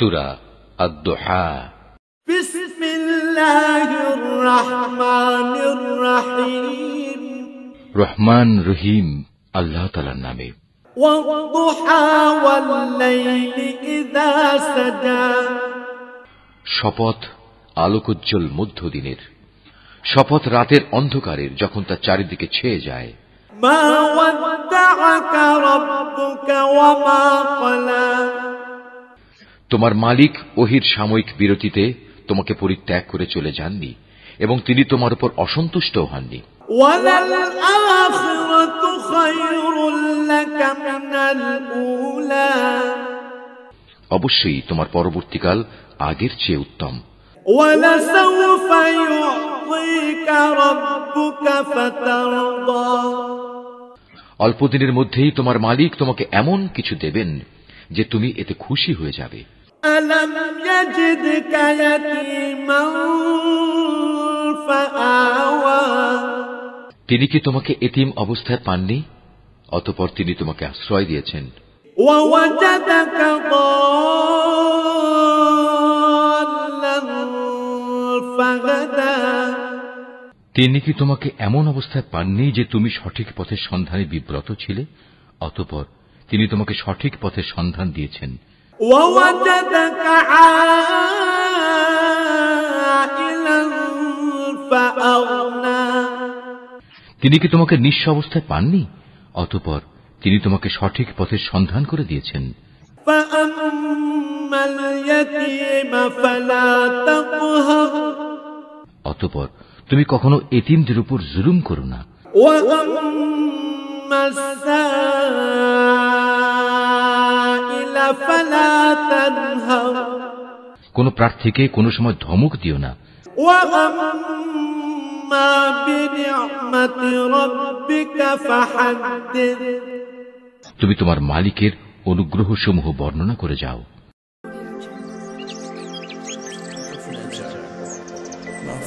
সূরা আদ-দুহা। বিসমিল্লাহির রহমানির রহিম। রহমান রহিম আল্লাহ তাআলার নামে। ওয়াদ-দুহা ওয়াল-লাইলি ইযা সাজা। শপথ আলোকোজ্জ্বল মধ্যদিনের, শপথ রাতের অন্ধকারের যখন তা চারিদিকে ছেয়ে যায়। মা ওয়াদ্দাআকা রাব্বুকা ওয়া মা ক্বালা। তোমার মালিক ওহীর সাময়িক বিরতিতে তোমাকে পরিত্যাগ করে চলে যাননি এবং তিনি তোমার উপর অসন্তুষ্ট হননি। ওয়ালাল আখিরাতু খায়রুল লাকা মিনাল উলা। অবশ্যই তোমার পরবর্তীকাল আগের চেয়ে উত্তম। ওয়ালাসাউফা ইউ'তিকা রাব্বুকা ফাতারদা। অল্পদিনের মধ্যেই তোমার মালিক তোমাকে এমন কিছু দেবেন যে তুমি এতে খুশি হয়ে যাবে। আলাম ইয়াজিদকা ইয়াতীমান ফাআওয়া। তিনি কি তোমাকে এতিম অবস্থায় পাননি? অতঃপর তিনি তোমাকে আশ্রয় দিয়েছেন। ওয়া ওয়াজাদাকা দাল্লান ফাহাদা। তিনি কি তোমাকে এমন অবস্থায় পাননি যে তুমি সঠিক পথের সন্ধানে বিব্রত ছিলে? অতঃপর তিনি তোমাকে সঠিক পথের সন্ধান দিয়েছেন। ওয়া ওয়াজাদাকা আইলান ফাআগনা। তিনি কি তোমাকে নিঃস্ব অবস্থায় পাননি? অতঃপর তিনি তোমাকে সঠিক পথের সন্ধান করে দিয়েছেন। ফাআম্মাল ইয়াতীমা ফালা তাকহার। অতঃপর তুমি কখনো এতিমদের উপর জুলুম করো না। ওয়া আম্মাস সাইলা ফালা তানহার। কোন প্রার্থীকে কোনো সময় ধমক দিও না। ওয়া আম্মা বিনি'মাতি রাব্বিকা ফাহাদ্দিস। তুমি তোমার মালিকের অনুগ্রহসমূহ বর্ণনা করে যাও।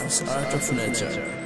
Art of Nature.